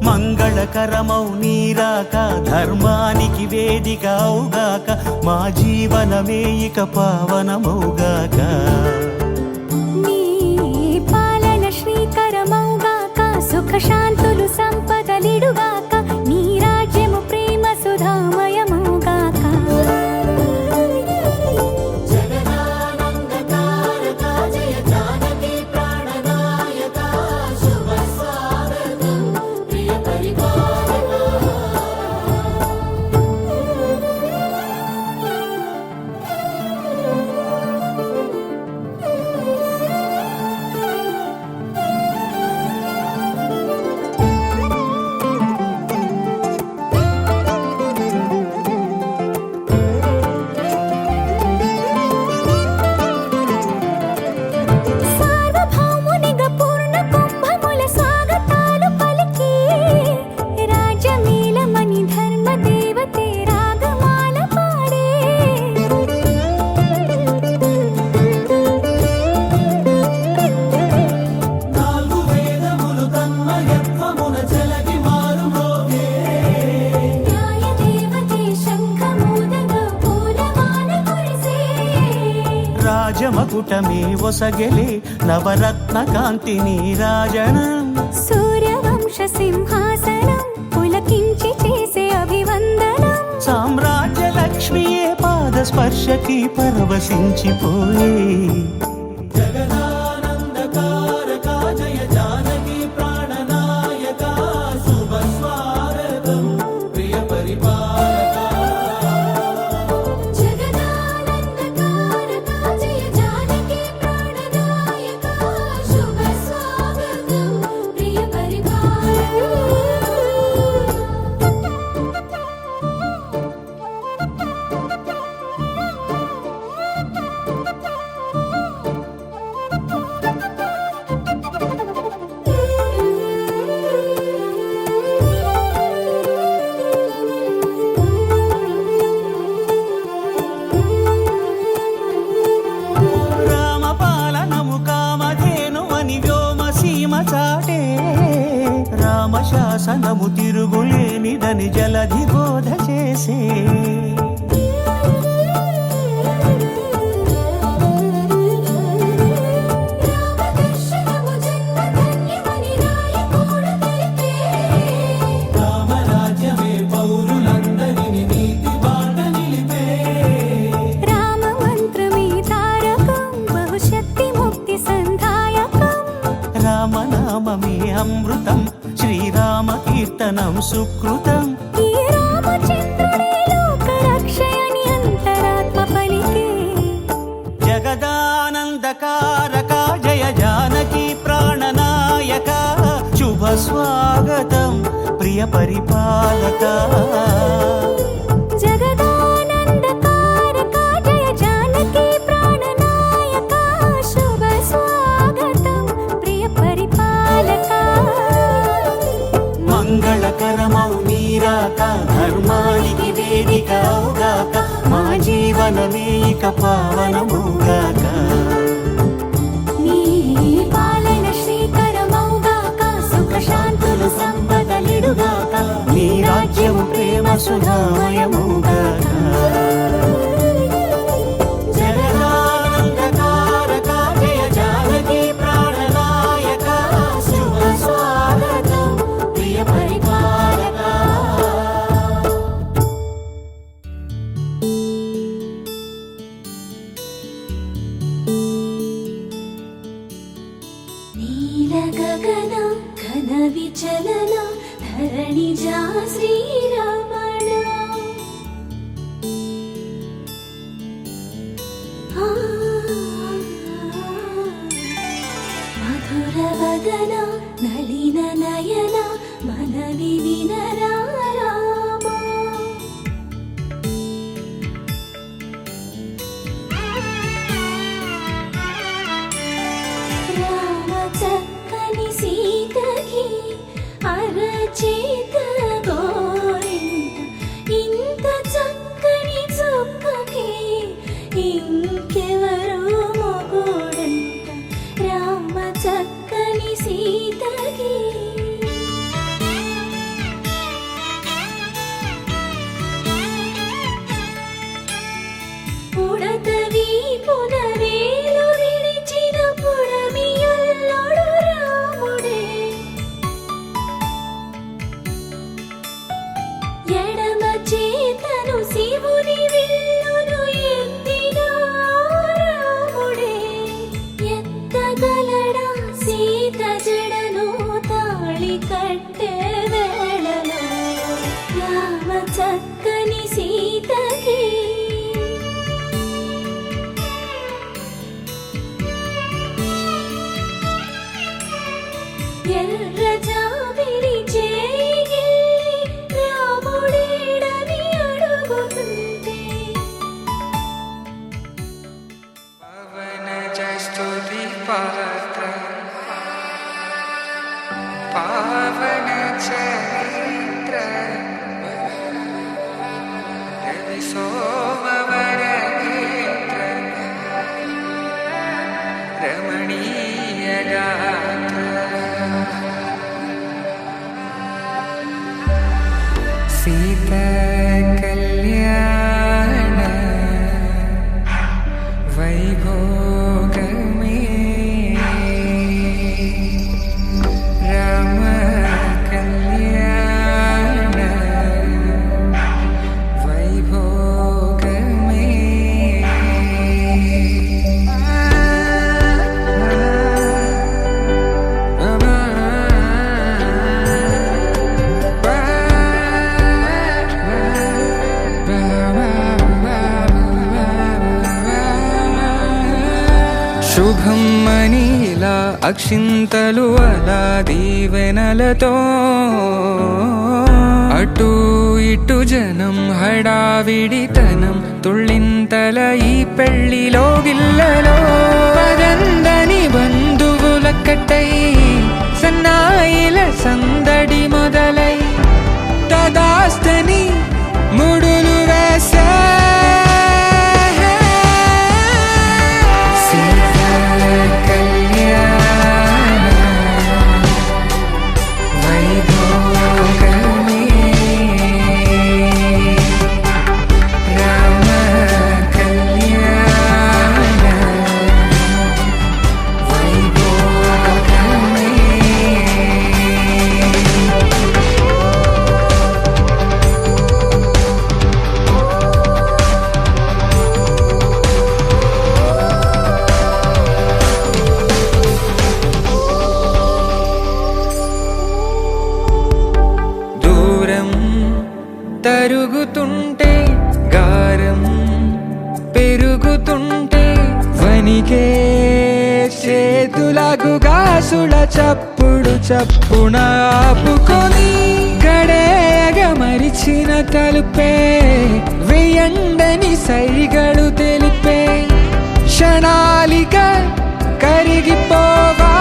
మంగళకరమౌ నీరాక ధర్మానికి వేదిక అవుగాక మా జీవనమే ఇక పావనమౌగాక నీ పాలన శ్రీకరమౌగాక సుఖ శాంతులు సంపదలిడుగాక నీ రాజ్యము ప్రేమ సుధామయమౌగాక రాజమకుటమే ఒసగెలే నవరత్న కాంతి నీరాజనం సూర్యవంశ సింహాసనం పులకించి చేసే అభివందనం సామ్రాజ్య లక్ష్మియే పాద స్పర్శకి పరవశించిపోయే శాసనము తిరుగులేనిదని జలధి బోధ చేసే రామనామమే అమృతం శ్రీరామ కీర్తనం సుకృతం ఈ రామచంద్రుడే లోకరక్షయని అంతరాత్మ పలికే జగదానందకారక జయ జానకి ప్రాణనాయక శుభ స్వాగతం ప్రియ పరిపాలక జగదానందకారక జయ జానకి ప్రాణనాయక శుభ స్వాగతం ప్రియ పరిపాలక మంగళకరమౌ నీరాక ధర్మానికి వేదిక అవుగాక మా జీవనమే ఇక పావనముగాక నీ పాలన శ్రీకరమౌగాక సుఖ శాంతులు సంపదలిడుగాక నీ రాజ్యము ప్రేమ సుధామయముగాక జగదానందకారక జయ జానకి ప్రాణనాయక శుభ స్వాగతం ప్రియ పరిపాలక నీల గగన ఘన విచలన ధరణిజా శ్రీరమణ మధుర వదన నలిన నయన మనవి వినరా రామా రామ చక్కని సీతకి అరచేత గోరింట ఇంత చక్కని చుక్కకి ఇంకెవరు మొగుడంట రామ చక్కని సీతకి ఉడత వీపున వేలు విడిచిన పుడమియల్లుడు రాముడే ఎడమ చేతను శివుని విల్లును ఎత్తిన రాముడే ఎత్తగలడా సీత జడను తాళి కట్టే వేళలో రామ చక్కని సీతకి ఎర్ర జాబిలి చేయి రాముడేడని అడుగుతుంటే పవన జస్తుతి పాత్ర పావన చరిత్ర రవి సోమవర నేత్ర రమణీయ గాత్ర సీత కళ్యాణ వైభోగమే రామ కళ్యాణ వైభోగమే శుభం మనీలా అక్షింతలు అలా దీవెనలతో అటు ఇటు జనం హడావిడితనం తుళ్ళింతల ఈ పెళ్లిలో గిల్లలో పదందని బంధువులక్కటై సన్నాయిల సందడి మొదలై తదాస్తని ముడులు వేసే వైభోగమే పనికే చేతులకు గాసుల చప్పుడు చప్పున ఆపుకొని గడేయగ మరిచిన తలుపే వెయ్యండని సైగడు తెలిపే క్షణాలిక కరిగిపోవా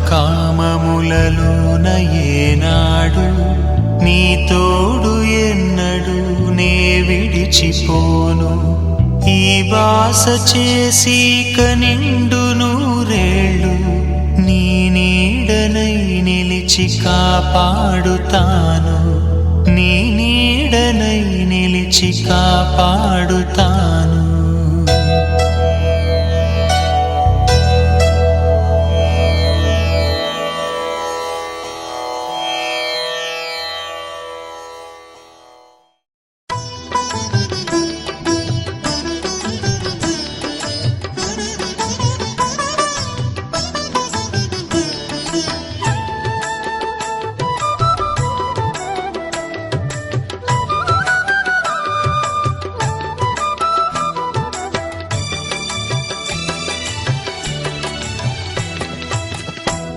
కామములలోన ఏనాడు నీ తోడు ఎన్నడు నే విడిచిపోను ఈ బాస చేసి కనిండు నూరేళ్ళు నీ నీడనై నిలిచి కాపాడుతాను నీ నీడనై నిలిచి కాపాడుతాను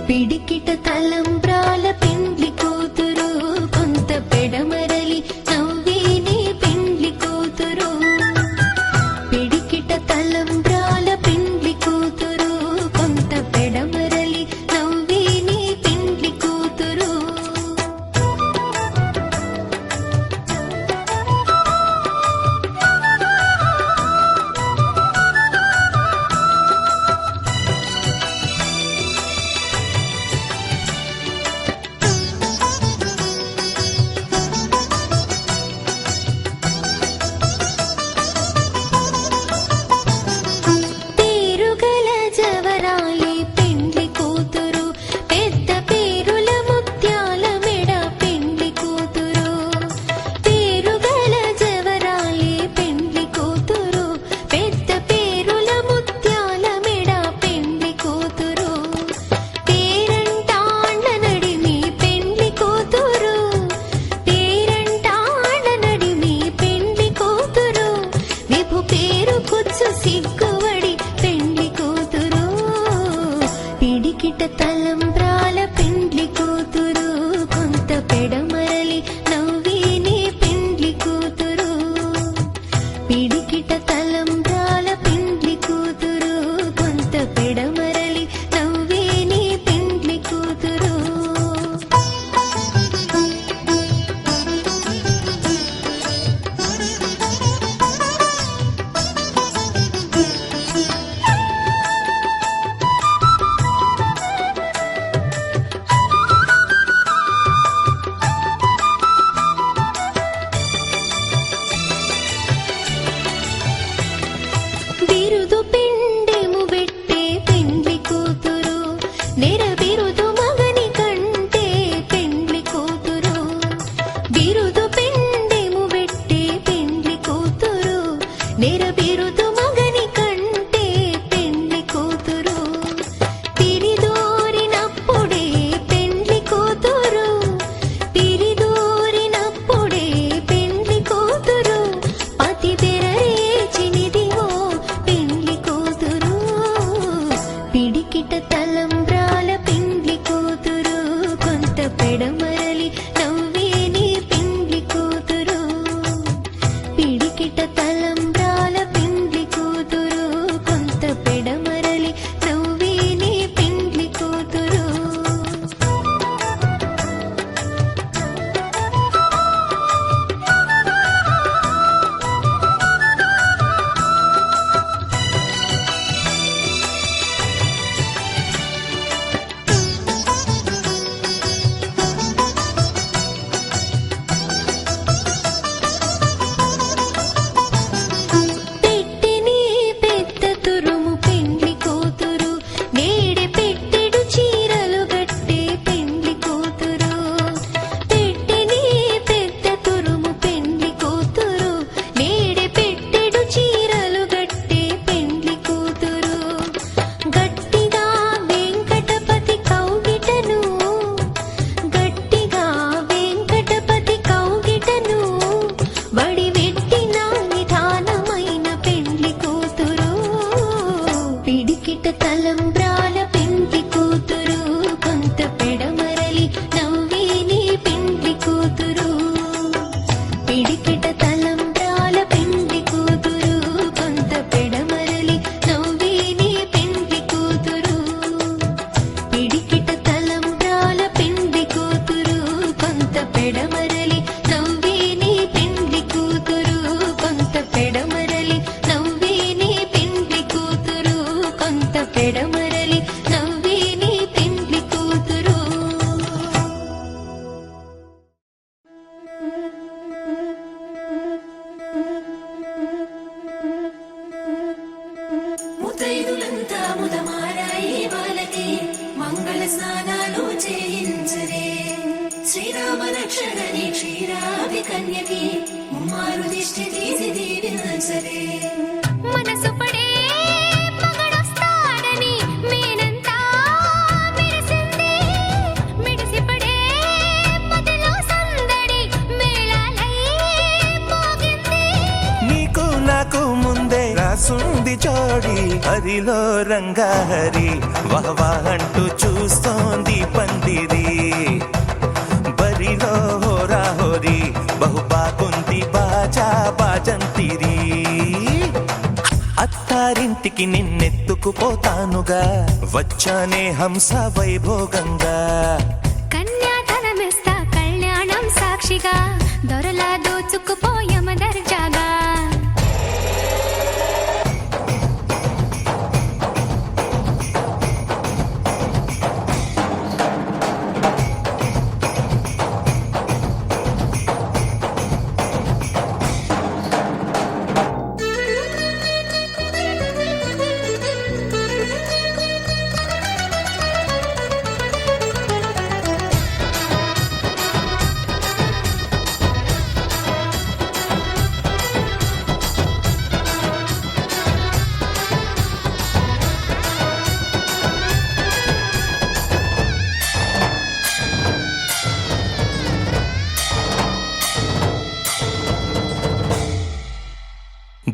పిడికిట తలంబ్రాల పెండ్లి కూతురు కొంత పెడమరలి నవ్వేనే పెండ్లి కూతురు పిడికిట తలంబ్రాల పెండ్లి కూతురు కొంత పెడమరలి నవ్వేనే పెండ్లి కూతురు పిడికిట తలంబ్రాల పెండ్లి కూతురు కొంత పెడమరలి నవ్వేనే పెండ్లి కూతురు పిడికిట తలంబ్రాల పెండ్లి కూతురు కొంత పెడమరలి నవ్వేనే పెండ్లి కూతురు పెళ్లి పిడికిట తలంబ్రాల పెండ్లి కూతురు కొంత పెడమరలి నవ్వి నీ పెండ్లి కూతురు పెట్టిని పెద్ద తురుము పెండ్లి కూతురు నేడే పెట్టెడు చీరలు గట్టే పెండ్లి కూతురు పెట్టిని పెద్ద తురుము పెండ్లి కూతురు నేడే పెట్టెడు చీరలు గట్టే పెండ్లి కూతురు గట్టిగా వెంకటపతి కౌగిటను గట్టిగా వెంకటపతి కౌగిటను బడి పెట్టిన నిధానమైన పెండ్లి కూతురు పిడికిట తలంబ్రాల పెండ్లి కూతురు కొంత పెడమరలి నవ్వి నీ పెండ్లి కూతురు పిడికిట తలంబ్రాల పెండ్లి కూతురు కొంత పెడమరలి నవ్వి నీ పెండ్లి కూతురు పిడికిట తలంబ్రాల పెండ్లి కూతురు కొంత పెడమరలి నవ్వి నీ పెండ్లి కూతురు కొంత పెడమరలి నవ్వి నీ పెండ్లి కూతురు కొంత పెడమరలి నవ్వి నీ పెండ్లి కూతురు ముతైదులంతా ముదమారాయి వాళ్ళకి మంగళ స్నానాలు చేయించరే శ్రీరామ రక్షణని క్షీరాది కన్యకి ముమ్మారు దిష్టి తీసి దీవించరే మనసు పడే మగడొస్తాడని మేనంతా మెరిసింది మిడిసిపడే మదిలో సందడి మేళాలై మోగింది నీకు నాకు ముందే రాసుంది జోడి హరిలో రంగాహరి వహవా అంటూ చూస్తోంది పందిరి బరిలో హోరా హోరి బహు బాగుంది బాజా బాజంతిరి అత్తారింటికి నిన్నెత్తుకుపోతానుగా వచ్చానే హంస వైభోగంగా కన్యాధనమిస్తా కళ్యాణం సాక్షిగా దొరలా దోచుకుపోయమ దర్జాగా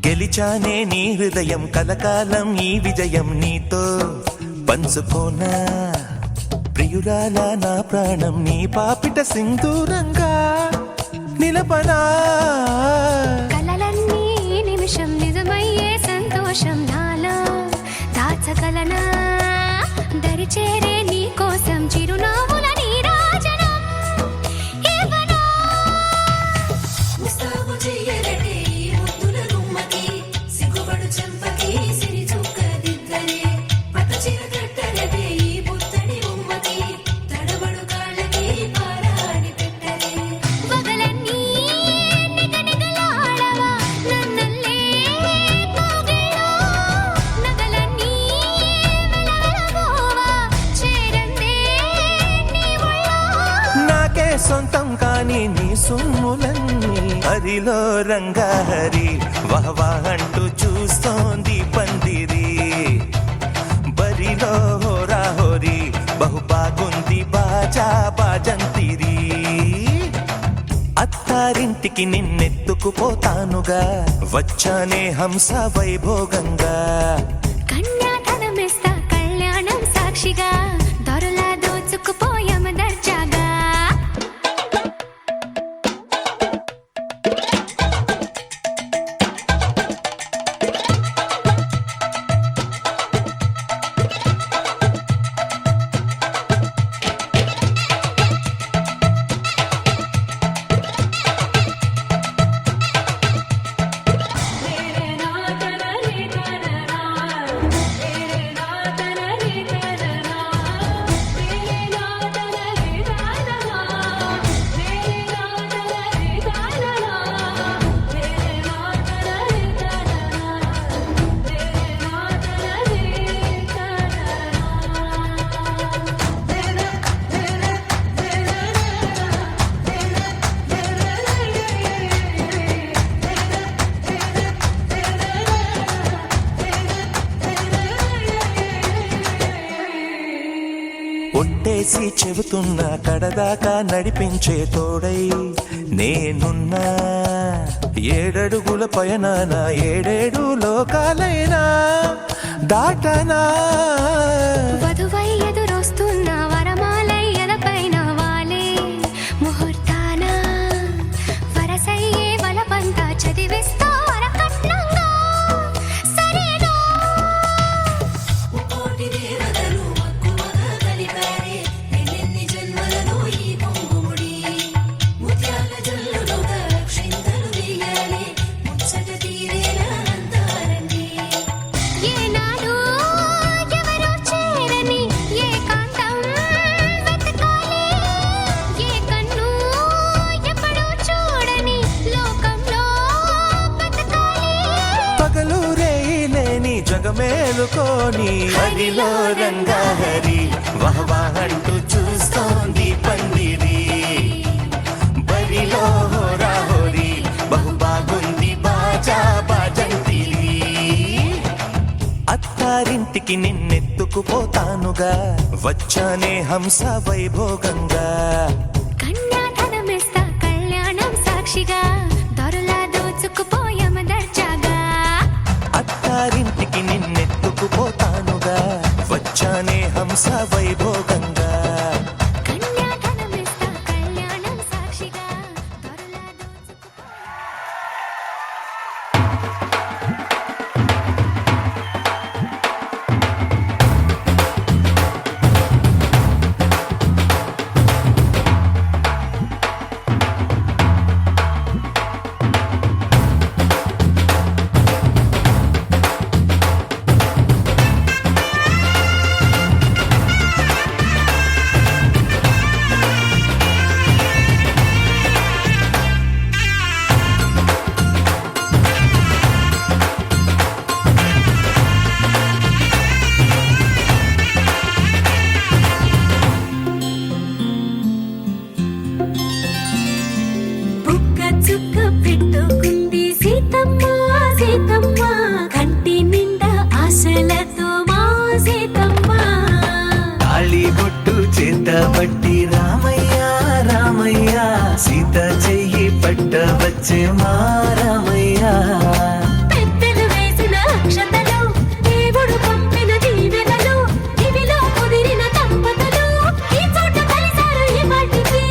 గెలిచానే నీ హృదయం కలకాలం ఈ విజయం నీతో పంచుకోనా ప్రియురాల నా ప్రాణం నీ పాపిట సింధూరంగా నిలపనా కలలన్నీ నిమిషం నిజమయ్యే సంతోషం నాలో దాచగలనా దరిచేరే నీ కోసం చిరునవ్వుల నీరాజనం ఇవ్వనా ముస్తాబు చెయ్యరటే ఈ ముద్దుల గుమ్మకి సిగ్గుపడు చెంపకి సిరి చుక్క దిద్దరే పట్ట చీర కట్టరటే ఈ పుత్తడి ఉమ్మకి తడబడు కాళ్ళకి పారాని పెట్టరే పగలన్నీ నిగనిగలాడవా నన్నల్లే కోగిలో నగలన్నీ వెలవెలబోవా చేరందే నీ ఒళ్ళో నాకే సొంతం కాని నీ సొమ్ములన్నీ హరిలో రంగాహరి వహవా అంటూ చూస్తోంది పందిరి బరిలో హోరా హోరి బహు బాగుంది బాజా బాజంతిరి అత్తారింటికి నిన్నెత్తుకుపోతానుగా వచ్చానే హంస వైభోగంగా కన్యాధనమిస్తా కళ్యాణం సాక్షిగా దొరలా దోచుకుపోయమ దర్జాగా వేసి చెబుతున్నా కడదాకా నడిపించే తోడై నేనున్నా. ఏడడుగుల పయనాన ఏడేడు లోకాలైనా దాటనా. వధువై ఎదురొస్తున్న వరమాలై ఎలపైన వాలే ముహూర్తాన వరసయ్యే వలపంతా చదివిస్తా వరకట్నంగా సరేనా. ముక్కోటి దేవతలు మక్కువగా కలిపారే ఎన్నెన్ని జన్మలలో ఈ పొంగుముడి. ముత్యాల జల్లులుగా క్షింతలు వేయాలి ముచ్చట తీరేలా అంతారండి. ఏనాడు ఎవరో చేరని ఏకాంతం వెతకాలి. ఏ కన్ను ఎప్పుడూ చూడని లోకంలో బతకాలి. పగలు రేయి లేని జగమేలుకోని హరిలో రంగాహరి వహవాహంటూ చూస్తోంది పందిరి. బరిలో హోరాహోరి బహు బాగుంది బాజా బాజంతిరి. అత్తారింటికి నిన్నెత్తుకుపోతానుగా వచ్చానే హంస వైభోగంగా. కన్యాధనమిస్తా కళ్యాణం సాక్షిగా దొరలా దోచుకుపోయామ దర్జాగా. అత్తారింటికి నిన్నెత్తుకుపోతానుగా వచ్చానే హంస వైభోగంగా. కన్యాధనమిస్తా కళ్యాణం సాక్షిగా దొరలా దోచుకుపో. బుక్క చుక్క పెట్టుకుంది సీతమ్మ సీతమ్మ కంటి నిండా ఆశలతో మా సీతమ్మ. తాళి బొట్టు చేత పట్టి రామయ్య రామయ్య సీత చెయ్యి పట్ట వచ్చే మా రామయ్య. పెద్దలు వేసిన అక్షతలు దేవుడు పంపిన దీవెనలు ఇవిలో కుదిరిన దంపతులు ఈ చోట కలిసారు ఈ వాటికి.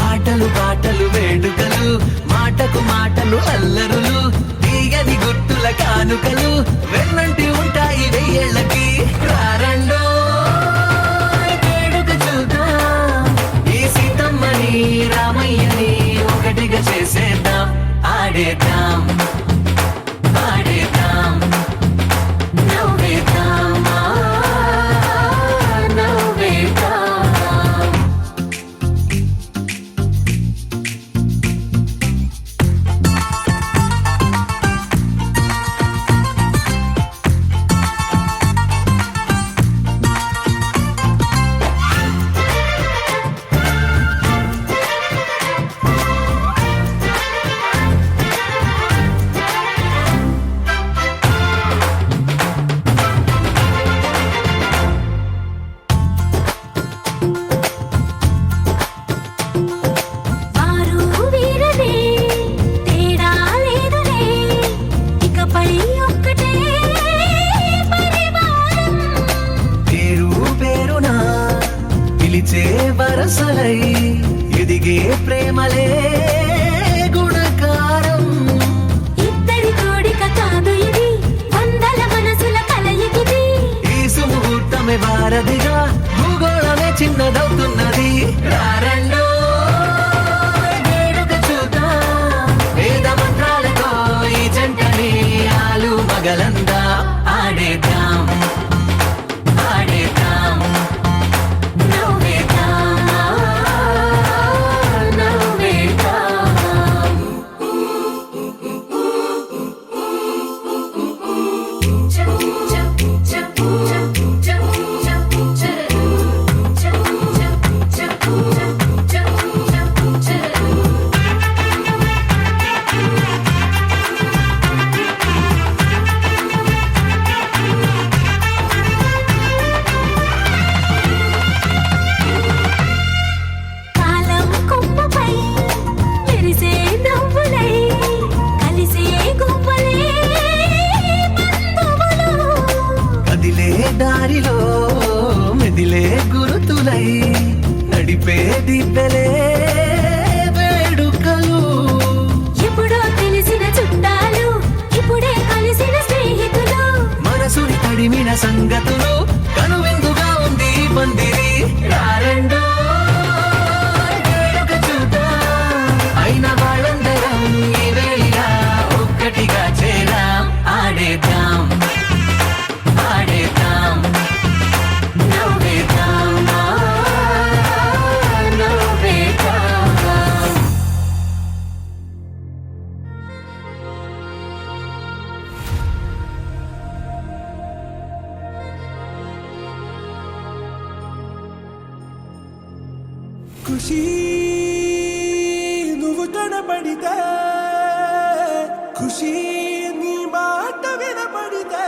ఆటలు పాటలు వేడుకలు మాటకు మాటలు అల్లరులు తీయని గుర్తుల కానుకలు వెన్నంటి ఉంటాయి వెయ్యేళ్ళకి. రారండో వేడుక చూద్దాం ఈ సీతమ్మని రామయ్యని ఒకటిగా చేసేద్దాం. ఆడేద్దాం ఆడేద్దాం నవ్వేద్దాం నవ్వేద్దాం. వారు వీరనే తేడా లేదులే ఇకపై ఒక్కటే పరివారం. పేరు పేరునా పిలిచే వరసలై ఎదిగే ప్రేమలే గుణకారం. ఇద్దరి కోడిక కాదు ఇది వందల మనసుల కలయికిది. ఈ సుముహూర్తమే వారధిగా భూగోళమే చిన్నదవుతున్నది. రారండో వేడుక చూద్దాం వేద మంత్రాలతో ఈ జంటని ఆలు మగలందా. ఆడేద్దాం ఆడేద్దాం నవ్వేద్దాం నవ్వేద్దాం. సంగతులు కనువిందుగా ఉంది ఈ పందిరి రారెండో వేడుక చూద్దాం అయిన వాళ్ళందరం ఈ వేళ ఒక్కటిగా చేరాం ఆడేద్దాం ఆడేద్దాం నవ్వేద్దాం నవ్వేద్దాం ఖుషి నువ్వు కనపడితే ఖుషి నీ మాట వినపడితే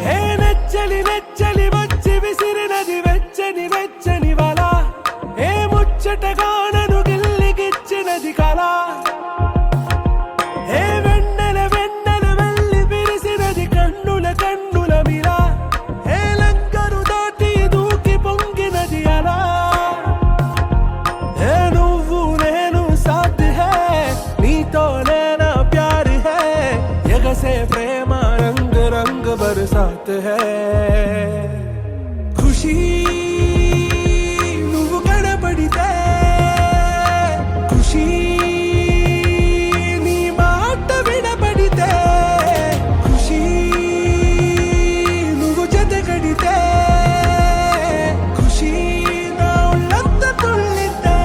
హే నెచ్చలి నెచ్చలి వచ్చి విసిరినది వెచ్చని వెచ్చని వల ఏ ముచ్చటగానను గిల్లిగిచ్చినది కళ ఏ వెన్నెల వెన్నెల వెళ్ళి విరిసినది కన్నుల కన్నుల మిల ఏ లంకరు దాటి దూకి పొంగినది అలా ఏ నువ్వు నేను సాథ్ హే నీతోనే నా ప్యార్ హే ఎగసే ప్రేమ రంగ్ రంగ్ బరసాత్ హే ఖుషి నువ్వు కనపడితే ఖుషి నీ మాట వినపడితే ఖుషి నువ్వు జతగడితే ఖుషి నా ఒళ్ళంత తుళ్ళితే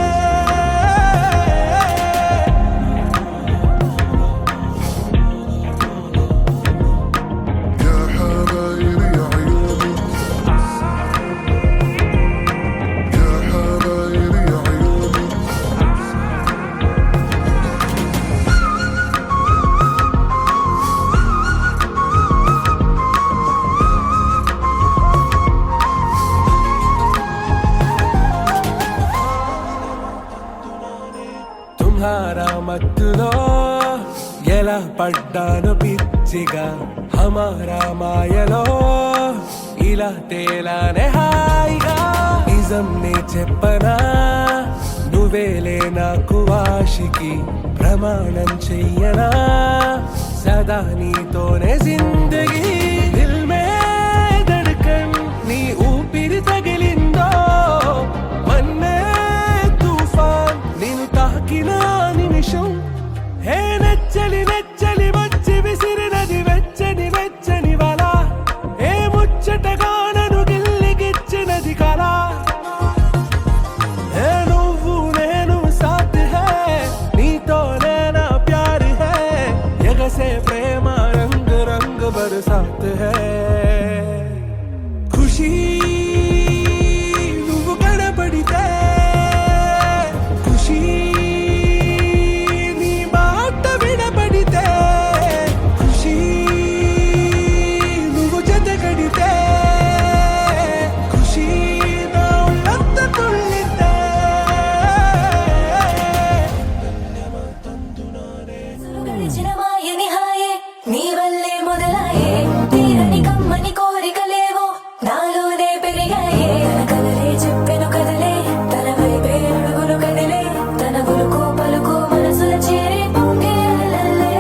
يا حبايبي عيوني يا حبايبي عيوني తుమ్హారా మత్తులో ఎలా పడ్డాను పిచ్చిగా హమారా మాయలో ఇలా తేలానే హాయిగా నిజం నే చెప్పనా నువ్వేలే నాకు ఆశికి ప్రమాణం చెయ్యనా సదా నీతోనే జిందగీ దిల్ మే ధడ్కన్ నీ ఊపిరి తగిలిందో మన్నే తుఫాన్ నేను తాకిన నిమిషం హే నెచ్చలి నెచ్చలి వచ్చి విసిరినది వెచ్చని వెచ్చని వల ఏ ముచ్చటగానను గిల్లిగిచ్చినది కళ ఏ నువ్వు నేను సాథ్ హే నీతోనే నా ప్యార్ హే ఎగసే ప్రేమ రంగ్ రంగ్ బరసాత్ హే ఖుషి నువ్వు కనపడితే ఖుషి నీ మాట వినపడితే ఖుషి నువ్వు జతగడితే ఖుషి నా ఒళ్ళంత తుళ్ళితే గడిచిన మాయని హాయే నీ వల్లే మొదలాయే తీరని కమ్మని కోరికలేవో నాలోనే పెరిగాయే తన కలలే చెప్పెను కదలే తన వైపే అడుగులు కదిలే తన గులుకు పలుకు మనసుల చేరి పొంగే అలలే.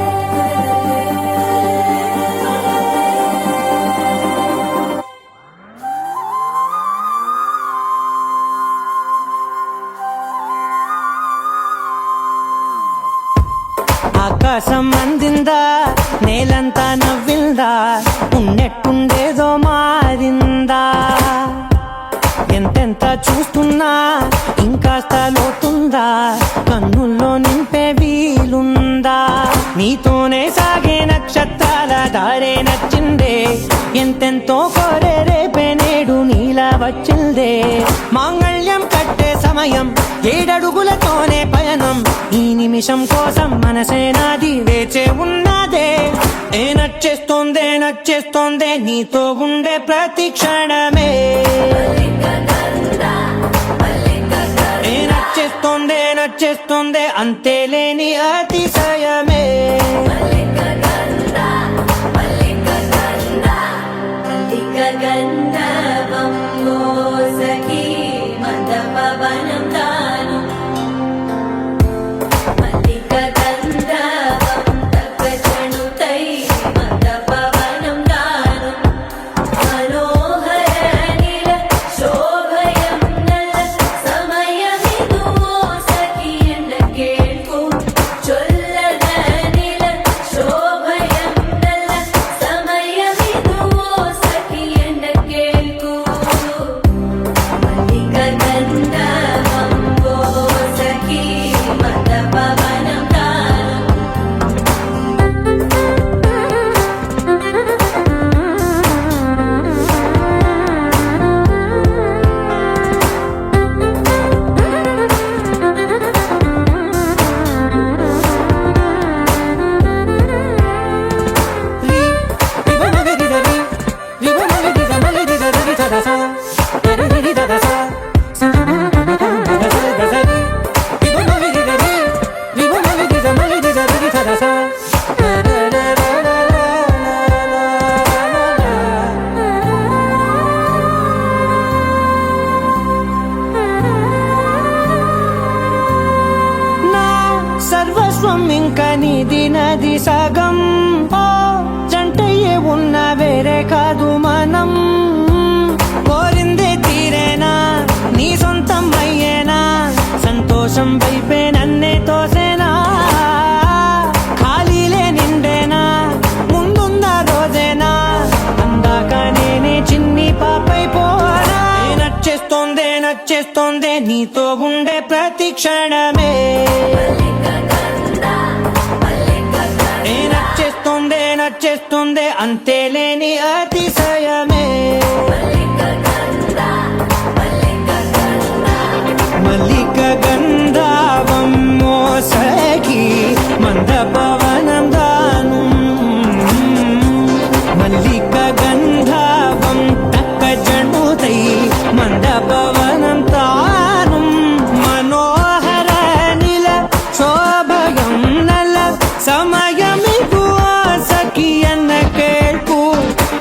ఆకాశం అందిందా నేలంతా నవ్విందా ఉన్నట్టుండేదో మారిందా ఎంతెంత చూస్తున్నా ఇంకాస్త లోతుందా కన్నుల్లో నింపే వీలుందా నీతోనే సాగే నక్షత్రాల దారే నచ్చిందే ఎంతెంతో కోరే రేపే నేడు నీలా వచ్చిందే మాంగళ్యం కట్టే సమయం ఏడడుగులతోనే పయనం ఈ నిమిషం కోసం మనసే నాది వేచే ఉన్నదే ఏ నచ్చేస్తోందే నీతో ఉండే ప్రతి క్షణమే ఏ నచ్చేస్తోందే నచ్చేస్తుంది అంతేలేని అతిశయమే గంధర్వం సఖీ మందపవనం తాను మల్లిక గంధర్వం తగ్గజనుతై మందపవనం తాను మనోహర నీల శోభయం నల సమయమిదు సఖీ ఎన్న కేಳ್ಕು చొల్లద నీల శోభయం నల సమయమిదు సఖీ ఎన్న కేಳ್కు మల్లిక గంధర్వం సఖీ మందపవనం తాను నా సర్వస్వం ఇంకా నీది నది సగం ఓ జంటయ్యే ఉన్న వేరే కాదు మనం కోరిందే తీరేనా నీ సొంతం అయ్యేనా సంతోషం వైపే నన్నే తోసేనా ఖాళీలే నిండేనా ముందున్న రోజేనా అందాక నేనే చిన్ని పాపై పోనా నచ్చేస్తోందే నీతో ఉండే ప్రతి క్షణమే నచ్చేస్తోందే అంతేలేని అతిశయమే మల్లిక గంధావం మోసకి మందపవనం దాను మల్లిక గంధావం తక్క జణుతై మందపవనం తాను మనోహర నిల శోభయం నల సమయమిగు సఖి ఎన్న కేಳ್ಕು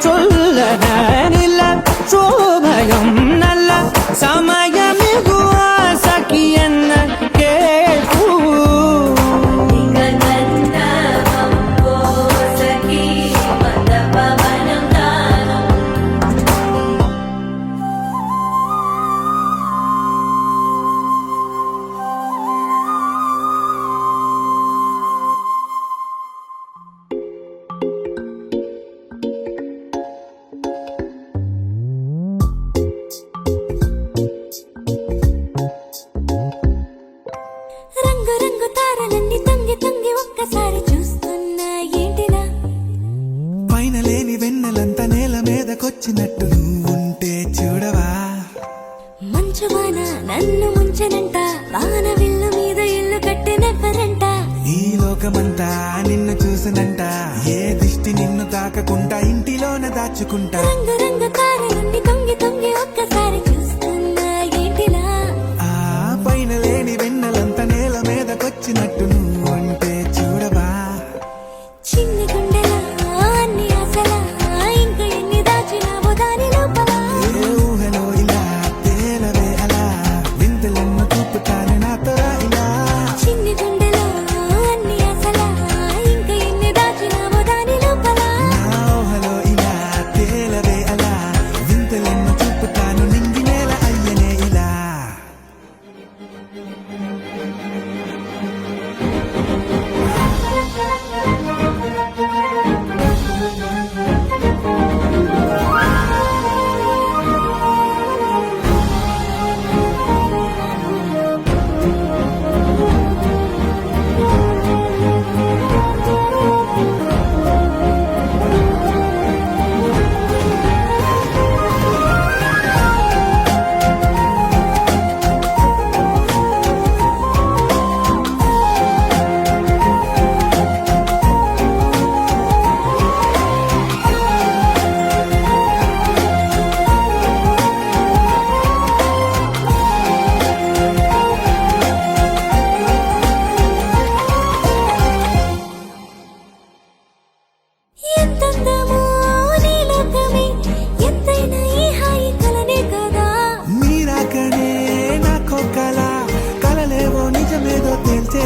చొల్లద నిల శోభయం నల సమయమిగు సఖి ఎన్న కేಳ್కు గంధర్వం సఖీ మందపవనం తాను రంగు రంగు తారలన్నీ తొంగి తొంగి ఒక్కసారి చూస్తున్నా ఏంటిలా పైన లేని వెన్నెలంతా నేల మీదకొచ్చినట్టు నువ్వుంటే చూడవా మంచు వాన నన్ను ముంచనంట వాన విల్లు మీద ఇల్లు కట్టినెవ్వరంట ఈ లోకమంతా నిన్ను చూసనంట ఏ దిష్టి నిన్ను తాకకుండా ఇంటిలోన దాచుకుంటా రంగు రంగు తారలన్నీ తొంగి తొంగి ఒక్కసారి చూస్తున్నా ఏంటిలా ఆ పైన లేని వెన్నెలంతా నేల మీదకొచ్చినట్టు నువ్వుంటే చూడవా చిన్ని గుండెలా అన్ని ఆశలా ఇంకా ఎన్ని దాచినావో దాని లోపల ఏ ఊహలో ఇలా తేలవే అలా వింతలెన్నో చూపుతాను నాతో రా ఇలా చిన్ని గుండెలో అన్ని ఆశలా ఇంకా ఎన్ని దాచినావో దాని లోపల నా ఊహలో ఇలా తేలవే అలా వింతలెన్నో చూపుతాను నింగి నేల అయ్యనే ఇలా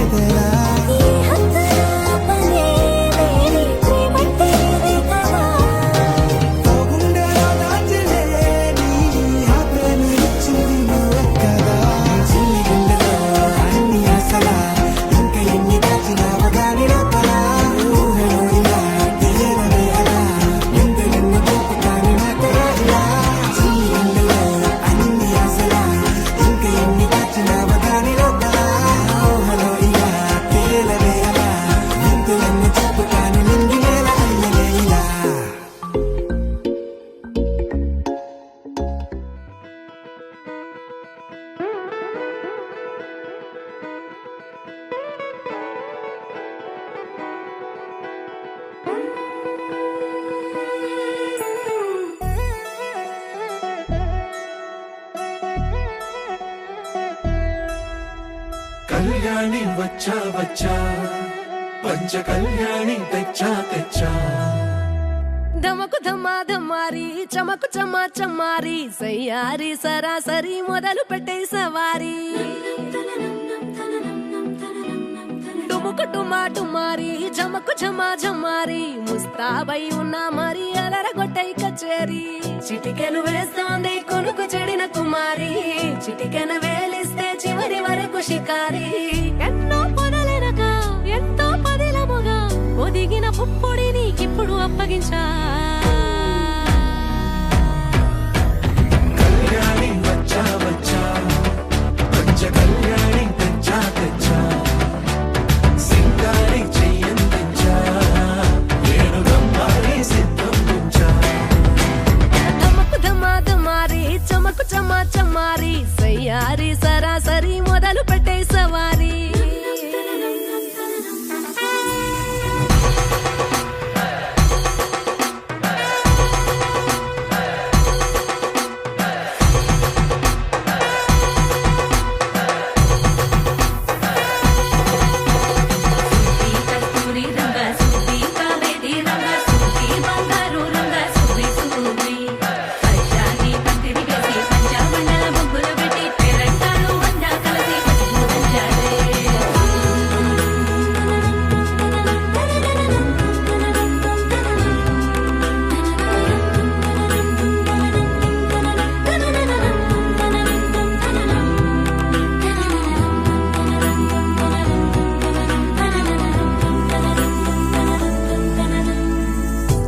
లేదరా ఈ హద్దుల పనే లేని ప్రేమంటే ఇదే కదా. గుండెలో దాచలేని ఆపేను ఇచ్చింది నువ్వే కదా చిన్ని గుండెలో అన్ని అసలా ఇంకా ఎన్ని దాచినావు గాని లోపల ఊహలో ఇలా తెలియదనే అలా ఎంత నిన్ను చూపు కానీ నాకు రాదులా చిన్ని గుండెలో అన్ని అసలా ఇంకా ఎన్ని దాచినావు గాని లోపల ఊహలో ఇలా తెలియదనే అలా ఎంత నిన్ను చూపు కానీ నింగి నేల అయ్యలే ఇలా కళ్యాణి వచ్చా వచ్చా పంచ కళ్యాణి తెచ్చా తెచ్చా ధమకు ధమా ధమారి చమకు చమా చమారి సయ్యారి సరాసరి మొదలు పెట్టే సవారి డుముకు టుమా టుమారి జమకు ఝమా ఝమారి ముస్తాబై ఉన్నా మరి అలరగొట్టై కచేరి చిటికెను వేస్తోంది కొనుకు చెడిన కుమారి చిటికెను వేలిస్తే చివరి వరకు షికారి ఎన్నో పొదలెనక ఎంతో పదిలముగా ఒదిగిన పుప్పొడి నీకిప్పుడు అప్పగించా కళ్యాణి వచ్చా వచ్చా పంచ కళ్యాణి తెచ్చా తెచ్చా సింగారి చెయ్యందించా నేను గమ్మారి సిద్ధం ఉంచా ధమకు ధమా ధమారి చమకు చమా చమారి సయ్యారి సరాసరి మొదలు పెట్టే సవారి కస్తూరి రంగ సుబ్బి కావేరి రంగ సుబ్బి బంగారు రంగ సుబ్బి సుబ్బి పంచాని పందిరి వేసి పంచామండల ముగ్గులు పెట్టి పేరంటాలు అందా కలిసి పట్టుకుంటాడే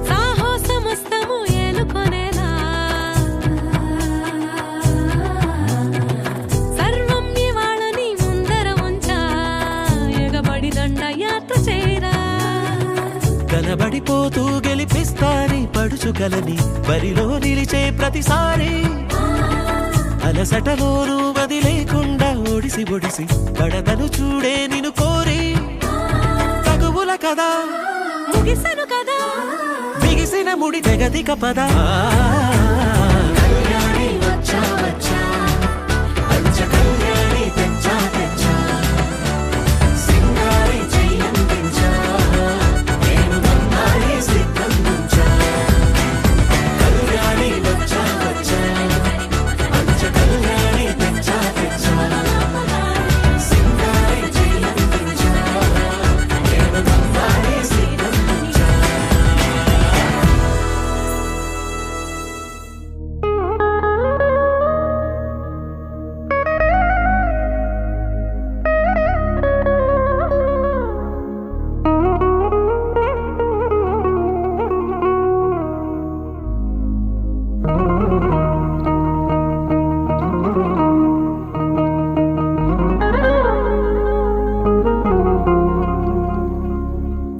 సాహసమస్తము ఏలుకొనేలా సర్వం ఇవాళని ముందర ఉంచా ఎగబడి దండయాత్ర చేరా కనబడిపోతూ గెలిపిస్తాని పడుచుకలని బరిలో నిలిచే ప్రతిసారి అలసటలోనూ వదిలేకుండా ఒడిసి ఒడిసి పడదను చూడే నిన్ను కోరి తగువుల కదా ముగిసెను కదా బిగిసిన ముడి జగదిక పద కళ్యాణి వచ్చా వచ్చా పంచ కళ్యాణి తెచ్చా తెచ్చా సింగారి చెయ్యందించా నేను గమ్మారి సిద్ధం ఉంచా కళ్యాణి వచ్చా వచ్చా పంచ కళ్యాణి తెచ్చా తెచ్చా సింగారి చెయ్యందించా నేను గమ్మారి సిద్ధం ఉంచా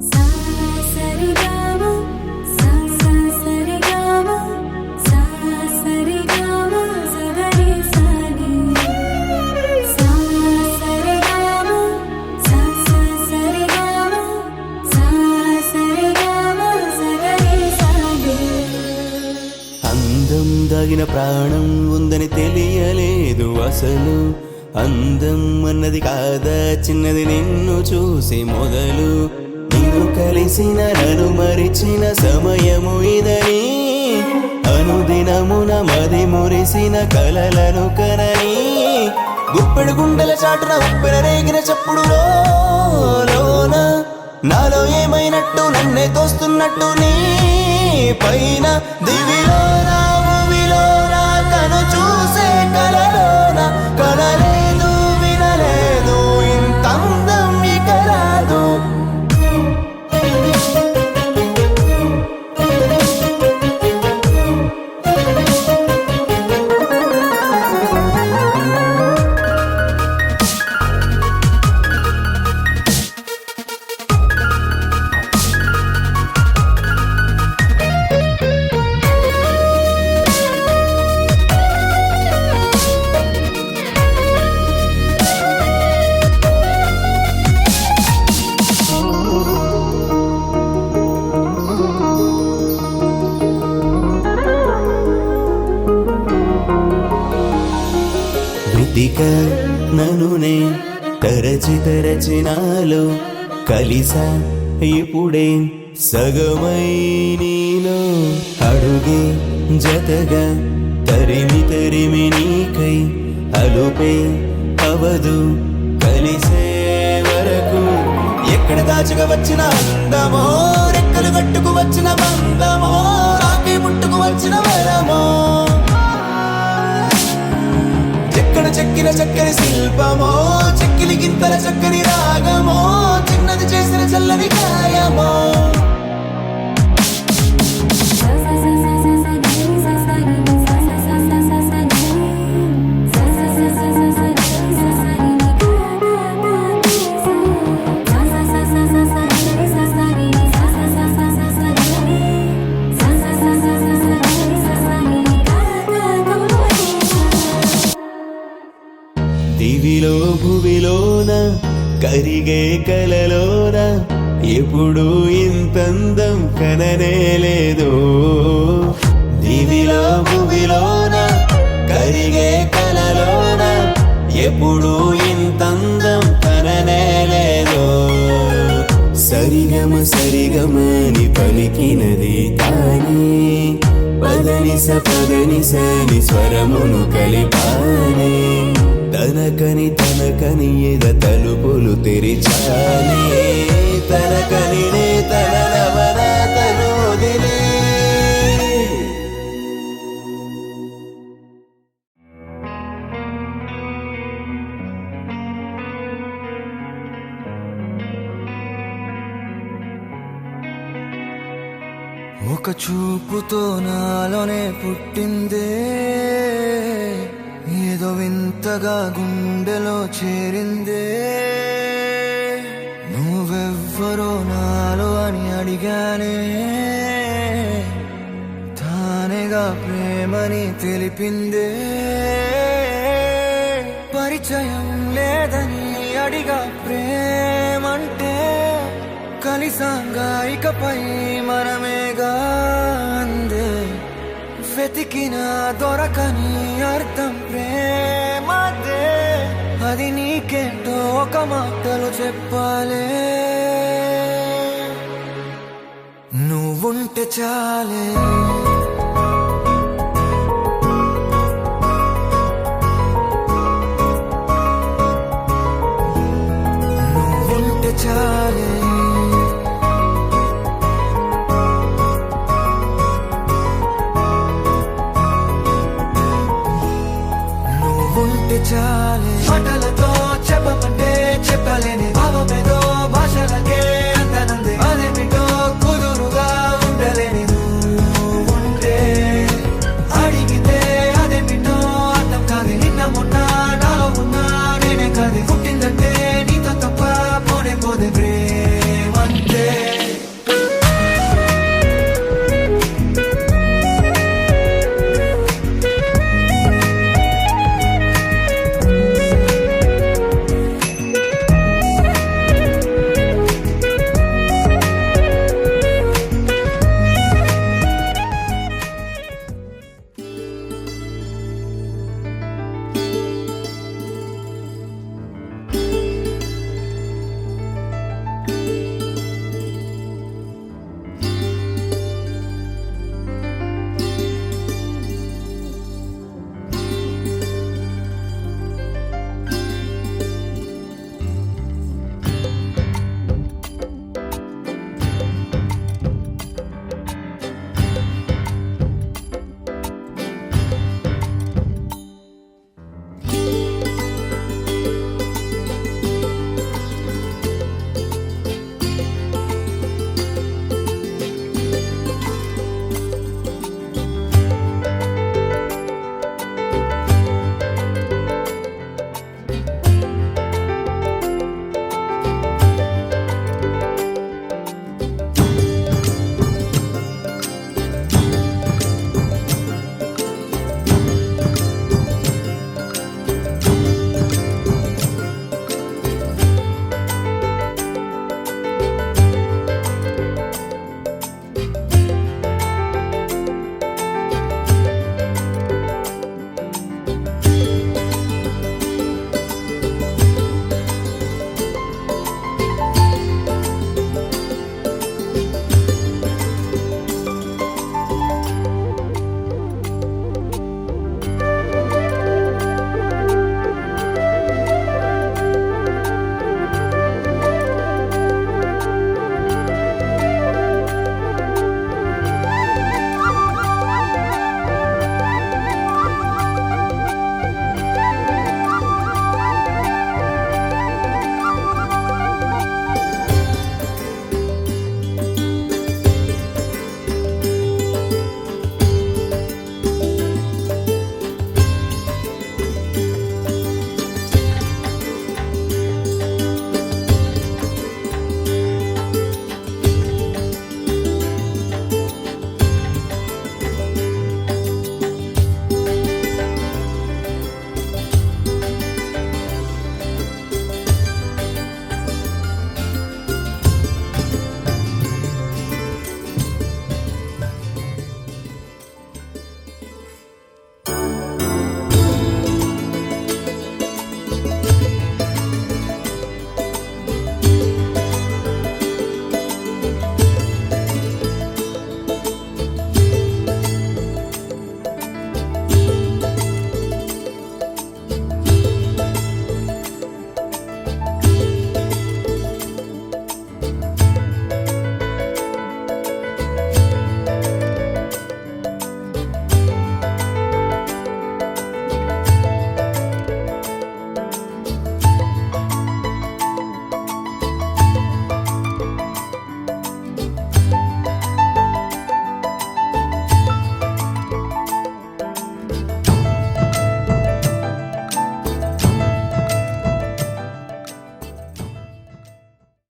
సా సరిగామ సా సరిగామ సా సరిగామ సగరి సాని సా సరిగామ సా సరిగామ సా సరిగామ సగరి సాని అందం దాగిన ప్రాణం ఉందని తెలియలేదు అసలు అందం అన్నది కాదా చిన్నది నిన్ను చూసి మొదలు నిన్ను కలిసిన నన్ను మరిచిన సమయము ఇదని అనుదినమున మది మురిసిన కలలను కనని గుప్పెడు గుండెల చాటున ఉప్పెన రేగిన చప్పుడు లోన నాలో ఏమైనట్టు నన్నే తోస్తున్నట్టు నీ పైన దివిలోన భూమిలోన కను చూసే కలలోన కలలేదు వినలేదు ఇంత అందం ఇక రాదు. వెతిక ననునే తరచి తరచి నాలో కలిసా ఇప్పుడే సగమై నీలో అడుగే జతగా తరిమి తరిమి నీకై అలుపే అవదు కలిసే వరకు ఎక్కడ దాచుగా వచ్చిన అందమో రెక్కలు కట్టుకు వచ్చిన బంధమో రాకి ముట్టుకు వచ్చిన వరమో ఎక్కడ చెక్కిన చక్కని శిల్పమో చెక్కిలి గింతల చక్కని రాగమో చిన్నది చేసిన చల్లని గాయమో దివిలో భువిలోన కరిగే కలలోన ఎప్పుడు ఇంతందం కననే లేదు. దివిలో భువిలోన కరిగే కలలోన ఎప్పుడు ఇంతందం కననే లేదు. సరిగమ సరిగమని పలికినది తానే పదనిస పదనిసని స్వరమును కలిపానే తనకని తనకని ఎద తలుపులు తెరిచానే తనకని నే తన రవణ తను వదిలే. ఒక చూపుతో నాలోనే పుట్టిందే ఏదో వింతగా గుండెలో చేరిందే నువ్వెవ్వరో నాలో అని అడిగానే తానేగా ప్రేమని తెలిపిందే పరిచయం లేదని అడిగా ప్రేమంటే కలిసాంగా ఇకపై మనమేగా అందే వెతికిన దొరకని అర్థం ప్రేమదే అది నీకేంటో ఒక మాటలు చెప్పాలే నువ్వుంటే చాలే నువ్వుంటే చాలే